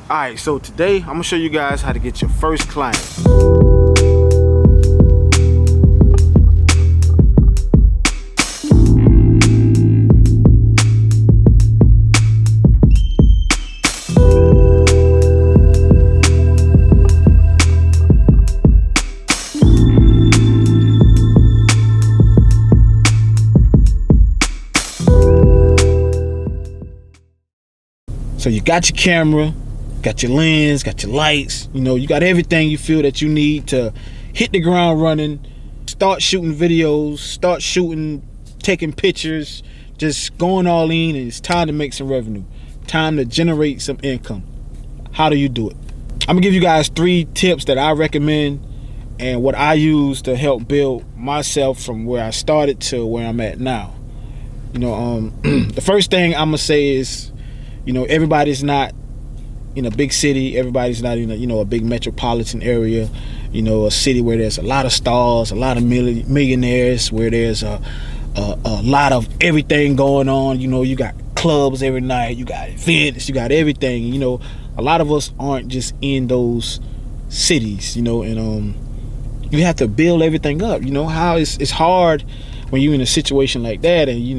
Alright, so today I'm gonna show you guys how to get your first client. So you got your camera, got your lens, got your lights, you got everything you feel that you need to hit the ground running, start shooting videos, start shooting, taking pictures, just going all in, and it's time to make some revenue, time to generate some income. How do you do it? I'm gonna give you guys 3 tips that I recommend and what I use to help build myself from where I started to where I'm at now. The first thing I'm gonna say is, everybody's not in a big city, everybody's not in a big metropolitan area, a city where there's a lot of stars, a lot of millionaires, where there's a lot of everything going on. You got clubs every night, you got events, you got everything. A lot of us aren't just in those cities, and you have to build everything up. How it's hard when you're in a situation like that, and you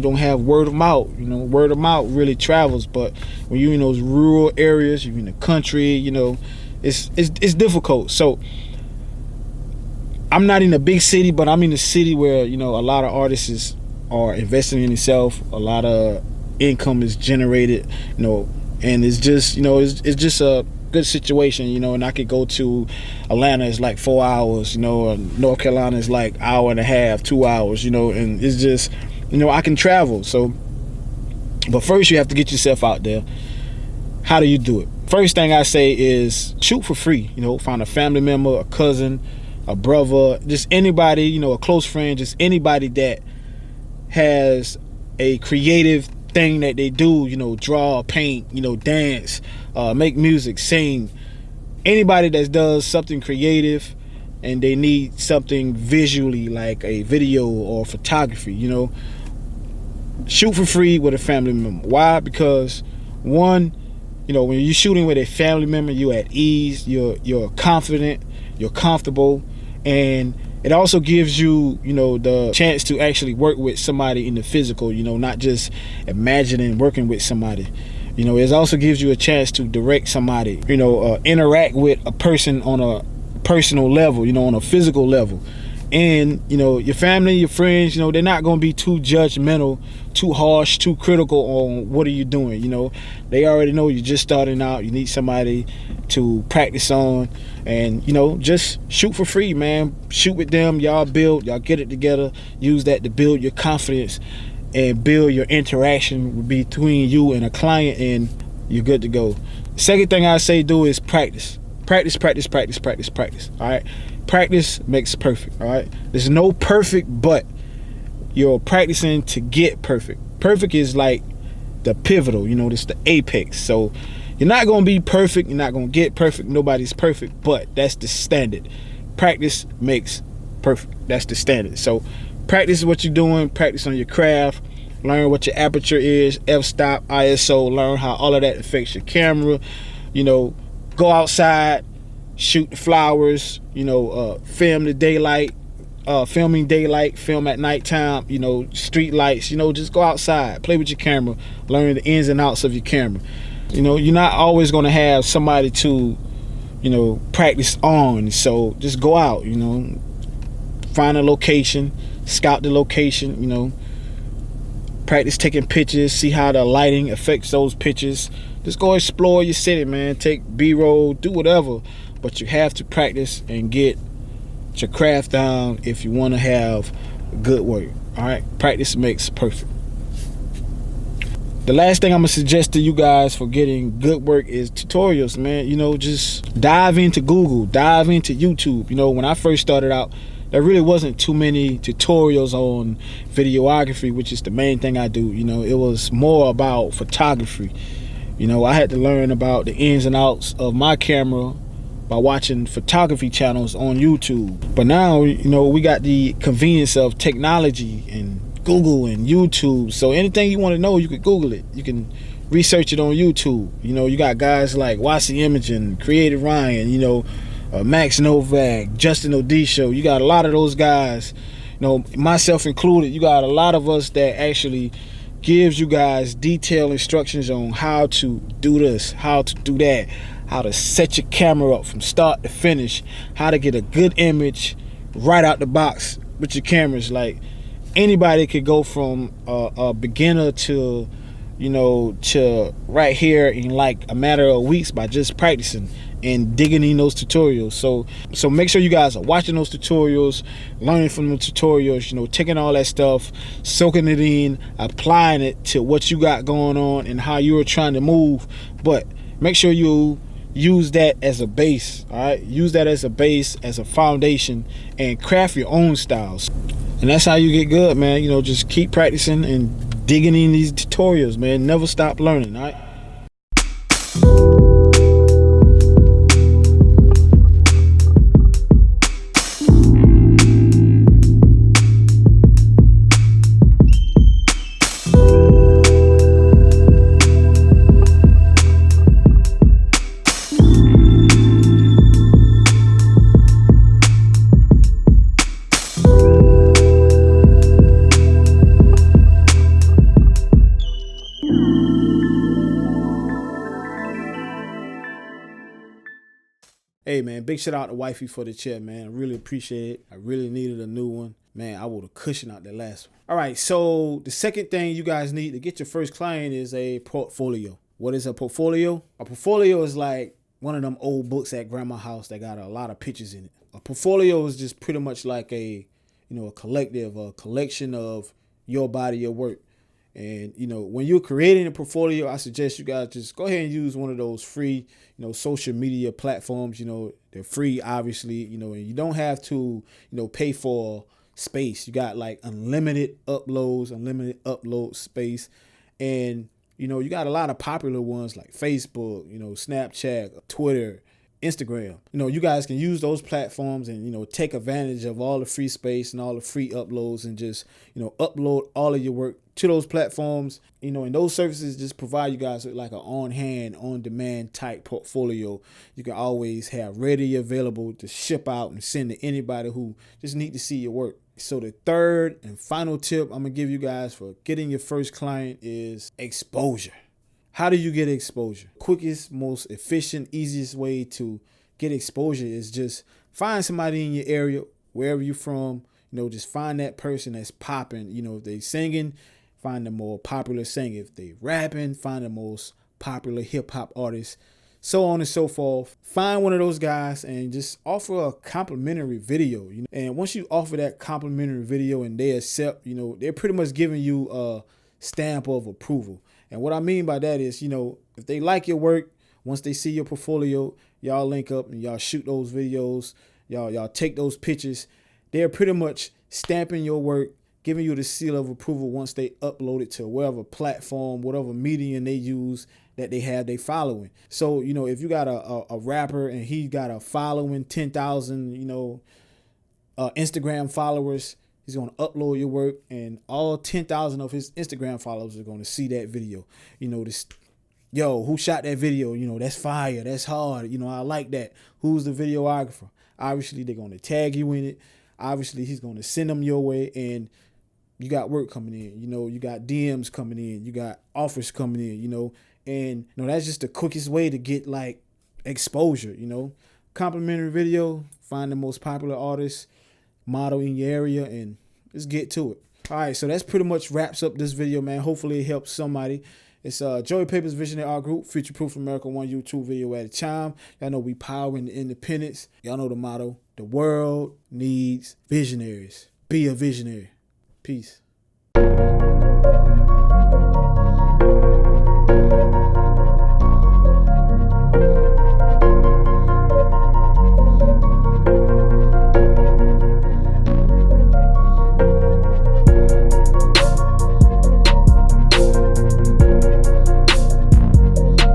don't have word of mouth. Word of mouth really travels, but when you're in those rural areas, you're in the country, it's difficult. So I'm not in a big city, but I'm in a city where a lot of artists are investing in themselves, a lot of income is generated, and it's just it's just a good situation, and I could go to Atlanta, it's like 4 hours, North Carolina is like hour and a half, 2 hours, and it's just, I can travel. So, but first you have to get yourself out there. How do you do it? First thing I say is shoot for free. Find a family member, a cousin, a brother, just anybody, a close friend, just anybody that has a creative thing that they do, draw, paint, dance, make music, sing. Anybody that does something creative and they need something visually, like a video or photography, shoot for free with a family member. Why? Because one, when you're shooting with a family member, you're at ease, you're confident, you're comfortable, and it also gives you, the chance to actually work with somebody in the physical, not just imagining working with somebody. It also gives you a chance to direct somebody, interact with a person on a personal level, on a physical level. And, your family, your friends, they're not going to be too judgmental, too harsh, too critical on what are you doing. They already know you're just starting out. You need somebody to practice on, and, just shoot for free, man. Shoot with them. Y'all build, y'all get it together. Use that to build your confidence and build your interaction between you and a client, and you're good to go. The second thing I say do is practice. Practice. All right. Practice makes perfect. All right. There's no perfect, but you're practicing to get perfect. Perfect is like the pivotal, it's the apex. So you're not going to be perfect. You're not going to get perfect. Nobody's perfect, but that's the standard. Practice makes perfect. That's the standard. So practice what you're doing. Practice on your craft. Learn what your aperture is, f-stop, ISO. Learn how all of that affects your camera. Go outside, shoot the flowers, film the daylight, filming daylight, film at nighttime, street lights, just go outside, play with your camera, learn the ins and outs of your camera. You're not always going to have somebody to, practice on. So just go out, find a location, scout the location, practice taking pictures, see how the lighting affects those pictures. Just go explore your city, man. Take B-roll, do whatever, but you have to practice and get your craft down if you want to have good work. All right, practice makes perfect. The last thing I'm gonna suggest to you guys for getting good work is tutorials, man. Just dive into Google, dive into YouTube. When I first started out, there really wasn't too many tutorials on videography, which is the main thing I do. It was more about photography. I had to learn about the ins and outs of my camera by watching photography channels on YouTube. But now, we got the convenience of technology and Google and YouTube. So anything you want to know, you can Google it. You can research it on YouTube. You know, you got guys like Wasi Imaging, Creative Ryan, you know, Max Novak, Justin Odisho. You got a lot of those guys, you know, myself included. You got a lot of us that actually gives you guys detailed instructions on how to do this, how to do that, how to set your camera up from start to finish, how to get a good image right out the box with your cameras. Like, anybody could go from a beginner to, you know, to right here in like a matter of weeks by just practicing and digging in those tutorials. So make sure you guys are watching those tutorials, learning from the tutorials, you know, taking all that stuff, soaking it in, applying it to what you got going on and how you're trying to move. But make sure you use that as a base. All right, use that as a base, as a foundation, and craft your own styles. And that's how you get good, man. You know, just keep practicing and digging in these tutorials, man. Never stop learning, all right? Hey man, big shout out to Wifey for the chair, man. I really appreciate it. I really needed a new one. Man, I would have cushioned out that last one. All right, so the second thing you guys need to get your first client is a portfolio. What is a portfolio? A portfolio is like one of them old books at grandma's house that got a lot of pictures in it. A portfolio is just pretty much like a, you know, a collection of your body, your work. And, you know, when you're creating a portfolio, I suggest you guys just go ahead and use one of those free, you know, social media platforms. You know, they're free, obviously, you know, and you don't have to, you know, pay for space. You got like unlimited upload space. And, you know, you got a lot of popular ones like Facebook, you know, Snapchat, Twitter, Instagram. You know, you guys can use those platforms and, you know, take advantage of all the free space and all the free uploads and just, you know, upload all of your work to those platforms. You know, and those services just provide you guys with like an on-hand, on-demand type portfolio you can always have ready available to ship out and send to anybody who just need to see your work. So the third and final tip I'm gonna give you guys for getting your first client is exposure. How do you get exposure? Quickest, most efficient, easiest way to get exposure is just find somebody in your area, wherever you're from. You know, just find that person that's popping. You know, if they singing, find the more popular singer. If they rapping, find the most popular hip hop artist, so on and so forth. Find one of those guys and just offer a complimentary video. You know, and once you offer that complimentary video and they accept, you know, they're pretty much giving you a stamp of approval. And what I mean by that is, you know, if they like your work, once they see your portfolio, y'all link up and y'all shoot those videos, y'all take those pictures. They're pretty much stamping your work, giving you the seal of approval once they upload it to whatever platform, whatever medium they use that they have they following. So, you know, if you got a rapper and he got a following, 10,000, you know, Instagram followers, he's going to upload your work and all 10,000 of his Instagram followers are going to see that video. You know, this, yo, who shot that video? You know, that's fire. That's hard. You know, I like that. Who's the videographer? Obviously, they're going to tag you in it. Obviously, he's going to send them your way, and you got work coming in. You know, you got DMs coming in. You got offers coming in, you know. And, you know, that's just the quickest way to get, like, exposure, you know. Complimentary video, find the most popular artist, model in your area, and let's get to it. All right, so that's pretty much wraps up this video, man. Hopefully it helps somebody. It's Joey Papers Visionary Art Group, Future Proof America, one YouTube video at a time. Y'all know we powering the independence. Y'all know the motto. The world needs visionaries. Be a visionary. Peace.